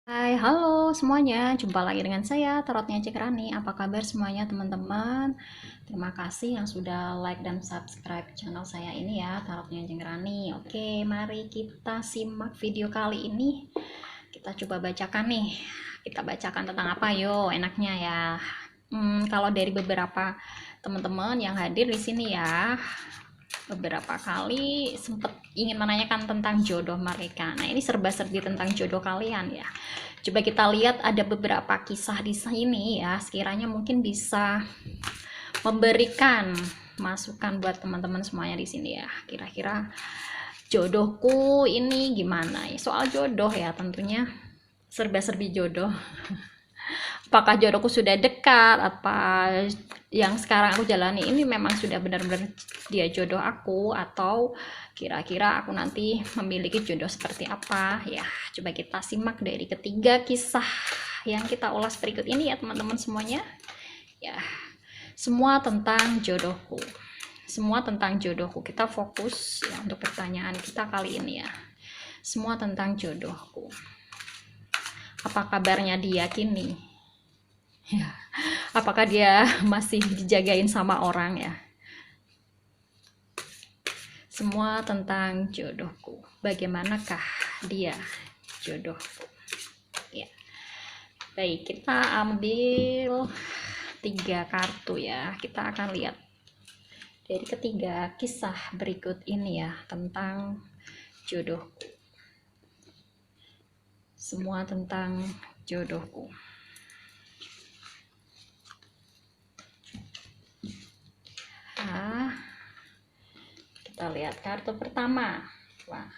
Hai, halo semuanya. Jumpa lagi dengan saya, Tarotnya Cek Rani. Apa kabar semuanya, teman-teman? Terima kasih yang sudah like dan subscribe channel saya ini ya, Tarotnya Cek Rani. Oke, mari kita simak video kali ini. Kita coba bacakan nih. Kita bacakan tentang apa yo? Enaknya ya. Kalau dari beberapa teman-teman yang hadir di sini ya, beberapa kali sempat ingin menanyakan tentang jodoh mereka. Nah, ini serba-serbi tentang jodoh kalian ya. Coba kita lihat, ada beberapa kisah di sini ya, sekiranya mungkin bisa memberikan masukan buat teman-teman semuanya di sini ya. Kira-kira jodohku ini gimana ya? Soal jodoh ya, tentunya serba-serbi jodoh. Apakah jodohku sudah dekat, apa yang sekarang aku jalani ini memang sudah benar-benar dia jodoh aku, atau kira-kira aku nanti memiliki jodoh seperti apa ya. Coba kita simak dari ketiga kisah yang kita ulas berikut ini ya, teman-teman semuanya ya. Semua tentang jodohku, semua tentang jodohku. Kita fokus ya untuk pertanyaan kita kali ini ya. Semua tentang jodohku. Apa kabarnya dia kini ya? Apakah dia masih dijagain sama orang ya? Semua tentang jodohku. Bagaimanakah dia jodohku? Ya. Baik, kita ambil 3 kartu ya. Kita akan lihat dari ketiga kisah berikut ini ya, tentang jodohku. Semua tentang jodohku. Nah, kita lihat kartu pertama. Wah,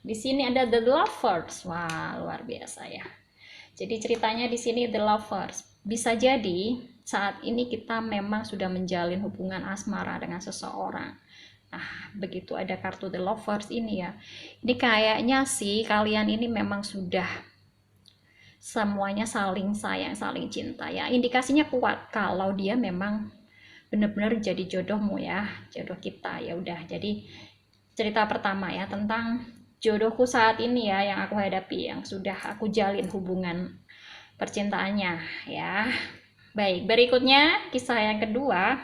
di sini ada The Lovers. Wah, luar biasa ya. Jadi ceritanya di sini The Lovers. Bisa jadi saat ini kita memang sudah menjalin hubungan asmara dengan seseorang. Nah, begitu ada kartu The Lovers ini ya. Ini kayaknya sih kalian ini memang sudah semuanya saling sayang, saling cinta ya. Indikasinya kuat kalau dia memang benar-benar jadi jodohmu ya, jodoh kita. Ya udah, jadi cerita pertama ya tentang jodohku saat ini ya, yang aku hadapi, yang sudah aku jalin hubungan percintaannya ya. Baik, berikutnya kisah yang kedua,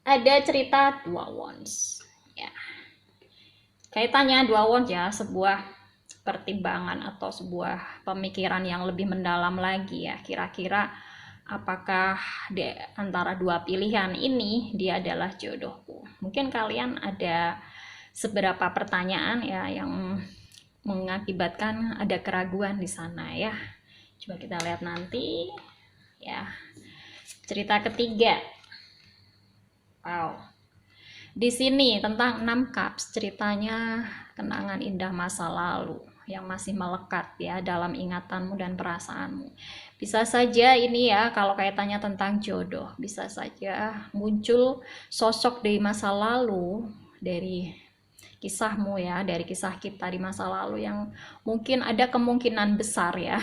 ada cerita dua wands ya. Kaitannya dua wands ya, sebuah pertimbangan atau sebuah pemikiran yang lebih mendalam lagi ya. Kira-kira apakah di antara dua pilihan ini dia adalah jodohku? Mungkin kalian ada seberapa pertanyaan ya yang mengakibatkan ada keraguan di sana ya. Coba kita lihat nanti ya. Cerita ketiga. Wow. Di sini tentang 6 cups, ceritanya kenangan indah masa lalu yang masih melekat ya dalam ingatanmu dan perasaanmu. Bisa saja ini ya, kalau kaitannya tentang jodoh, bisa saja muncul sosok dari masa lalu, dari kisahmu ya, dari kisah kita di masa lalu yang mungkin ada kemungkinan besar ya.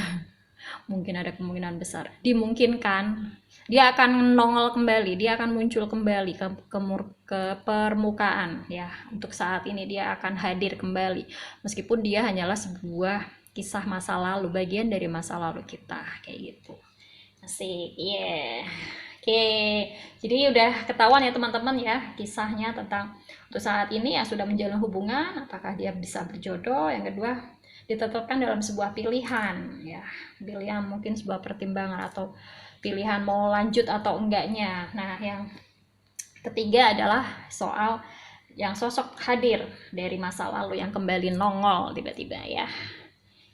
Mungkin ada kemungkinan besar, dimungkinkan dia akan nongol kembali, dia akan muncul kembali ke permukaan ya. Untuk saat ini dia akan hadir kembali, meskipun dia hanyalah sebuah kisah masa lalu, bagian dari masa lalu kita kayak gitu. Asik, yeah. Oke, jadi udah ketahuan ya teman-teman ya, kisahnya tentang untuk saat ini ya sudah menjalin hubungan, apakah dia bisa berjodoh. Yang kedua, ditetapkan dalam sebuah pilihan ya, pilihan mungkin sebuah pertimbangan atau pilihan mau lanjut atau enggaknya. Nah, yang ketiga adalah soal yang sosok hadir dari masa lalu yang kembali nongol tiba-tiba ya.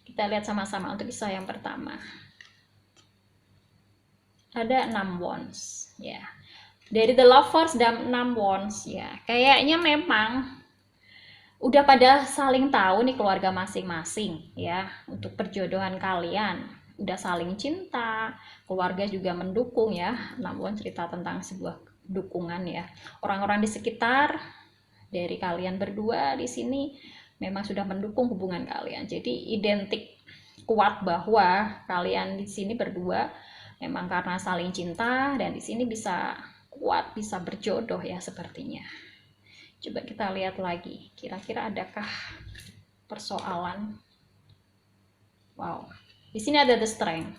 Kita lihat sama-sama untuk kisah yang pertama. Ada 6 wands ya. Dari The Lovers dan 6 wands ya. Kayaknya memang udah pada saling tahu nih keluarga masing-masing ya untuk perjodohan kalian. Udah saling cinta, keluarga juga mendukung ya. Namun cerita tentang sebuah dukungan ya. Orang-orang di sekitar dari kalian berdua di sini memang sudah mendukung hubungan kalian. Jadi identik kuat bahwa kalian di sini berdua memang karena saling cinta, dan di sini bisa kuat, bisa berjodoh ya sepertinya. Coba kita lihat lagi, kira-kira adakah persoalan Wow, di sini ada the strength,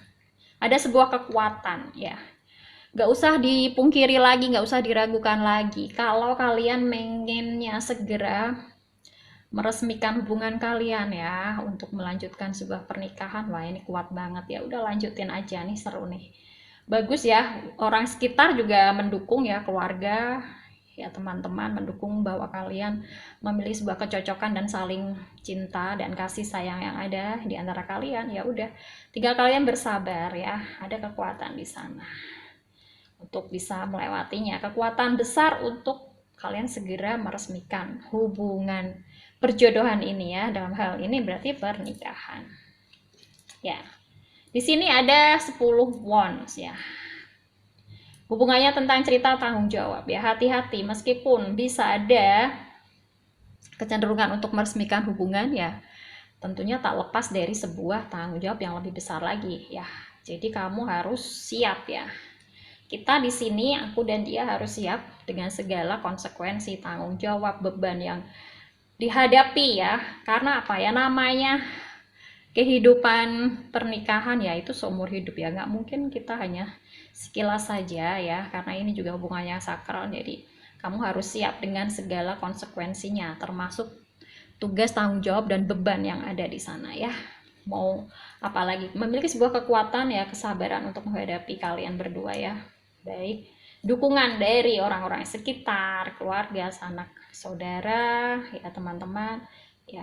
ada sebuah kekuatan ya. Gak usah dipungkiri lagi, gak usah diragukan lagi. Kalau kalian pengennya segera meresmikan hubungan kalian ya, untuk melanjutkan sebuah pernikahan, wah ini kuat banget ya. Udah lanjutin aja nih, seru nih. Bagus ya, orang sekitar juga mendukung ya, keluarga ya, teman-teman mendukung bahwa kalian memilih sebuah kecocokan dan saling cinta dan kasih sayang yang ada di antara kalian. Ya udah, tinggal kalian bersabar ya, ada kekuatan di sana untuk bisa melewatinya, kekuatan besar untuk kalian segera meresmikan hubungan perjodohan ini ya. Dalam hal ini berarti pernikahan ya. Di sini ada 10 wands ya, hubungannya tentang cerita tanggung jawab ya. Hati-hati, meskipun bisa ada kecenderungan untuk meresmikan hubungan ya, tentunya tak lepas dari sebuah tanggung jawab yang lebih besar lagi ya. Jadi kamu harus siap ya. Kita di sini, aku dan dia harus siap dengan segala konsekuensi, tanggung jawab, beban yang dihadapi ya. Karena apa ya, namanya kehidupan pernikahan ya, itu seumur hidup ya. Nggak mungkin kita hanya sekilas saja ya, karena ini juga hubungannya sakral. Jadi kamu harus siap dengan segala konsekuensinya, termasuk tugas, tanggung jawab, dan beban yang ada di sana ya. Mau apalagi memiliki sebuah kekuatan ya, kesabaran untuk menghadapi kalian berdua ya. Baik dukungan dari orang-orang sekitar, keluarga, sanak saudara ya, teman-teman ya.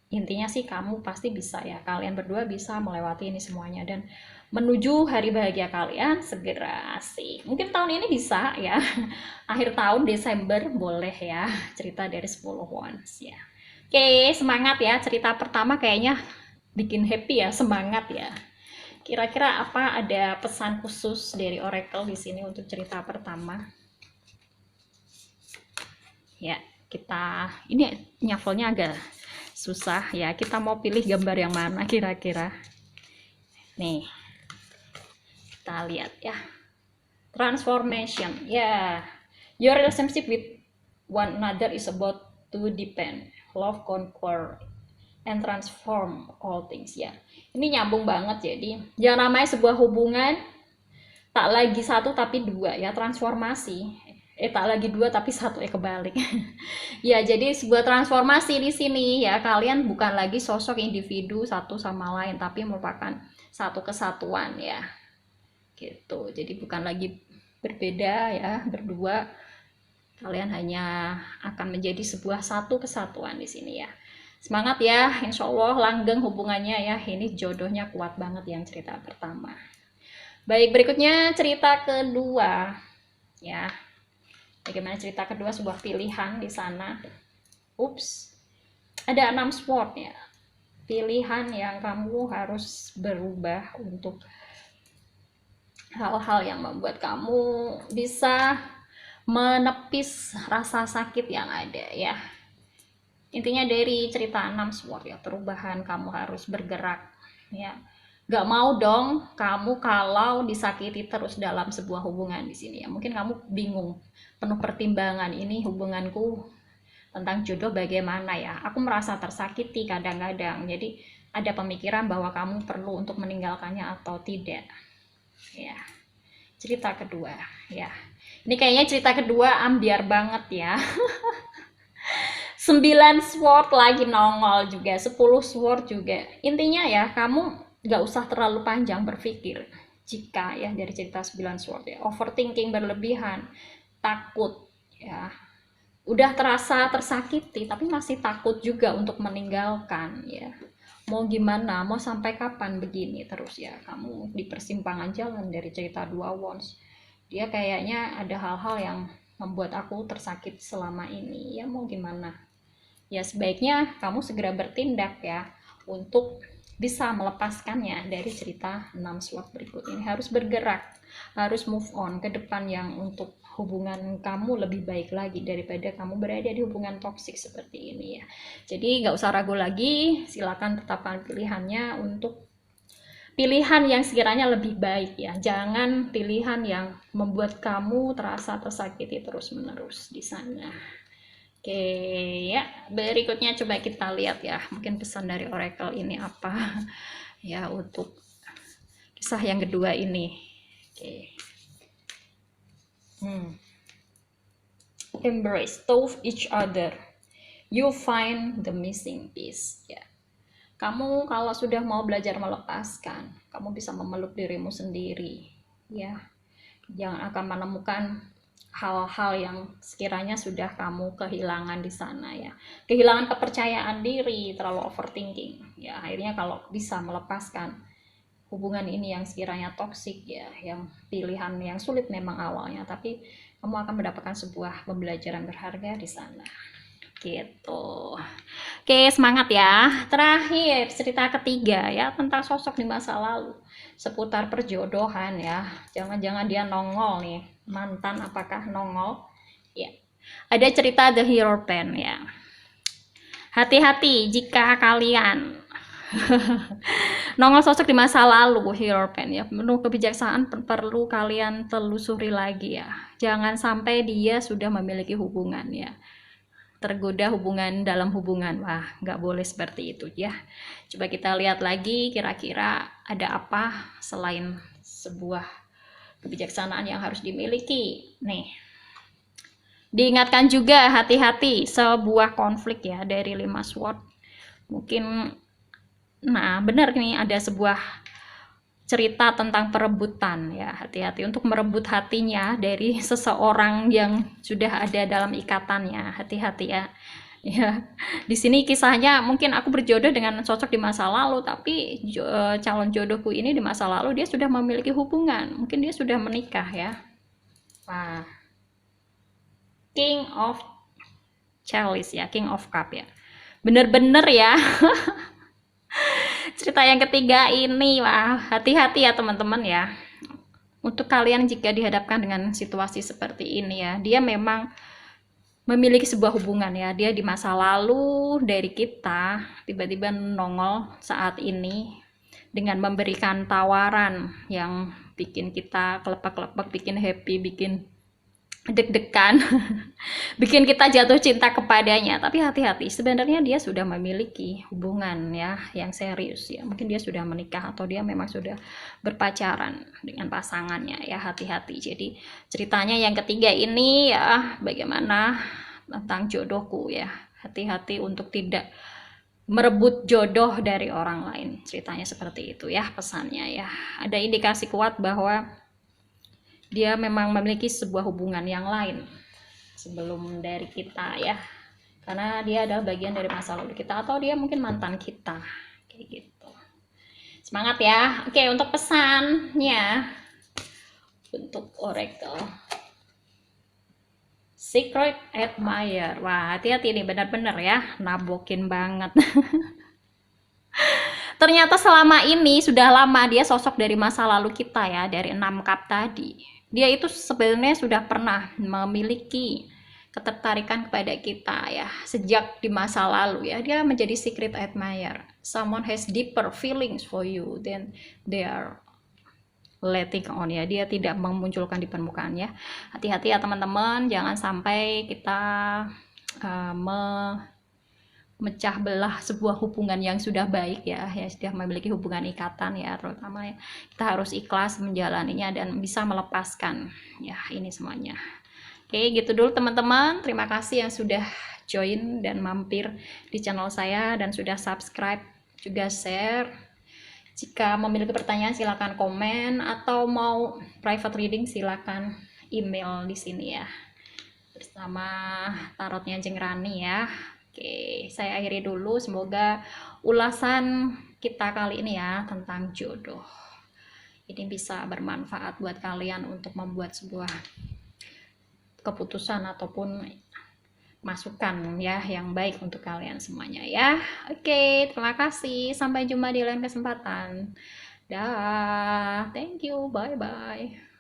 Intinya sih kamu pasti bisa ya, kalian berdua bisa melewati ini semuanya dan menuju hari bahagia kalian segera sih. Mungkin tahun ini bisa ya, akhir tahun Desember boleh ya, cerita dari 10 wands ya. Oke, semangat ya, cerita pertama kayaknya bikin happy ya, semangat ya. Kira-kira apa, ada pesan khusus dari Oracle di sini untuk cerita pertama? Ya, kita ini nyafolnya agak susah ya, kita mau pilih gambar yang mana kira-kira. Nih, kita lihat ya, transformation ya. Your relationship with one another is about to depend, love, conquer, and transform all things ya. Ini nyambung banget, jadi yang namanya sebuah hubungan tak lagi satu tapi dua ya, transformasi. Tak lagi dua tapi satu, kebalik. Ya, jadi sebuah transformasi di sini ya, kalian bukan lagi sosok individu satu sama lain, tapi merupakan satu kesatuan ya. Gitu. Jadi bukan lagi berbeda ya, berdua. Kalian hanya akan menjadi sebuah satu kesatuan di sini ya. Semangat ya, insya Allah langgeng hubungannya ya. Ini jodohnya kuat banget yang cerita pertama. Baik, berikutnya cerita kedua ya. Bagaimana cerita kedua, sebuah pilihan di sana. Ups, ada 6 sword ya. Pilihan yang kamu harus berubah untuk hal-hal yang membuat kamu bisa menepis rasa sakit yang ada ya. Intinya dari cerita 6 sword ya, perubahan, kamu harus bergerak ya. Gak mau dong kamu kalau disakiti terus dalam sebuah hubungan di sini ya. Mungkin kamu bingung, penuh pertimbangan, ini hubunganku tentang jodoh bagaimana ya. Aku merasa tersakiti kadang-kadang. Jadi ada pemikiran bahwa kamu perlu untuk meninggalkannya atau tidak. Ya. Cerita kedua ya. Ini kayaknya cerita kedua ambiar banget ya. 9 sword lagi nongol juga, 10 sword juga. Intinya ya, kamu gak usah terlalu panjang berpikir jika ya dari cerita 9 sword ya, overthinking berlebihan, takut ya, udah terasa tersakiti tapi masih takut juga untuk meninggalkan ya. Mau gimana, mau sampai kapan begini terus ya, kamu di persimpangan jalan dari cerita 2 wands. Dia kayaknya ada hal-hal yang membuat aku tersakit selama ini ya, mau gimana ya, sebaiknya kamu segera bertindak ya untuk bisa melepaskannya dari cerita 6 sword berikut ini. Harus bergerak, harus move on ke depan yang untuk hubungan kamu lebih baik lagi daripada kamu berada di hubungan toksik seperti ini ya. Jadi gak usah ragu lagi, silakan tetapkan pilihannya untuk pilihan yang sekiranya lebih baik ya. Jangan pilihan yang membuat kamu terasa tersakiti terus menerus di sana Oke, ya. Berikutnya coba kita lihat ya. Mungkin pesan dari Oracle ini apa ya untuk kisah yang kedua ini. Oke. Embrace, love each other. You find the missing piece. Ya. Kamu kalau sudah mau belajar melepaskan, kamu bisa memeluk dirimu sendiri. Ya. Jangan akan menemukan hal-hal yang sekiranya sudah kamu kehilangan di sana ya. Kehilangan kepercayaan diri, terlalu overthinking. Ya, akhirnya kalau bisa melepaskan hubungan ini yang sekiranya toksik ya, yang pilihan yang sulit memang awalnya, tapi kamu akan mendapatkan sebuah pembelajaran berharga di sana. Gitu. Oke, semangat ya. Terakhir, cerita ketiga ya tentang sosok di masa lalu. Seputar perjodohan ya. Jangan-jangan dia nongol nih. Mantan apakah nongol? Ya. Ada cerita The Hero Pen ya. Hati-hati jika kalian nongol sosok di masa lalu Hero Pen ya. Penuh kebijaksanaan perlu kalian telusuri lagi ya. Jangan sampai dia sudah memiliki hubungan ya. Tergoda hubungan dalam hubungan. Wah, nggak boleh seperti itu ya. Coba kita lihat lagi kira-kira ada apa selain sebuah kebijaksanaan yang harus dimiliki. Nih, diingatkan juga hati-hati sebuah konflik ya dari 5 sword. Mungkin, nah benar nih ada sebuah cerita tentang perebutan ya. Hati-hati untuk merebut hatinya dari seseorang yang sudah ada dalam ikatannya. Hati-hati ya. Ya, di sini kisahnya mungkin aku berjodoh dengan sosok di masa lalu, tapi calon jodohku ini di masa lalu dia sudah memiliki hubungan, mungkin dia sudah menikah ya. Wah, King of Chalice ya, King of Cup ya, bener-bener ya. Cerita yang ketiga ini, wah hati-hati ya teman-teman ya. Untuk kalian jika dihadapkan dengan situasi seperti ini ya, dia memang memiliki sebuah hubungan ya, dia di masa lalu dari kita tiba-tiba nongol saat ini dengan memberikan tawaran yang bikin kita kelepek-kelepek, bikin happy, bikin deg-degan, bikin kita jatuh cinta kepadanya. Tapi hati-hati, sebenarnya dia sudah memiliki hubungan ya yang serius ya, mungkin dia sudah menikah atau dia memang sudah berpacaran dengan pasangannya ya. Hati-hati. Jadi ceritanya yang ketiga ini ya, bagaimana tentang jodohku ya, hati-hati untuk tidak merebut jodoh dari orang lain. Ceritanya seperti itu ya, pesannya ya. Ada indikasi kuat bahwa dia memang memiliki sebuah hubungan yang lain sebelum dari kita ya, karena dia adalah bagian dari masa lalu kita, atau dia mungkin mantan kita kayak gitu. Semangat ya. Oke, untuk pesannya untuk Oracle, Secret Admirer. Wah, hati-hati nih, benar-benar ya, nabokin banget. Ternyata selama ini sudah lama dia sosok dari masa lalu kita ya, dari 6 cup tadi. Dia itu sebenarnya sudah pernah memiliki ketertarikan kepada kita ya, sejak di masa lalu ya. Dia menjadi secret admirer. Someone has deeper feelings for you than they are letting on ya. Dia tidak memunculkan di permukaan ya. Hati-hati ya teman-teman, jangan sampai kita memecah belah sebuah hubungan yang sudah baik ya, yang sudah memiliki hubungan ikatan ya, terutama ya, kita harus ikhlas menjalaninya dan bisa melepaskan ya ini semuanya. Oke, gitu dulu teman-teman. Terima kasih yang sudah join dan mampir di channel saya dan sudah subscribe, juga share. Jika memiliki pertanyaan silakan komen, atau mau private reading silakan email di sini ya, bersama tarotnya Jeng Rani ya. Oke, saya akhiri dulu. Semoga ulasan kita kali ini ya tentang jodoh ini bisa bermanfaat buat kalian untuk membuat sebuah keputusan ataupun masukan ya yang baik untuk kalian semuanya ya. Oke, terima kasih. Sampai jumpa di lain kesempatan. Dah, thank you. Bye bye.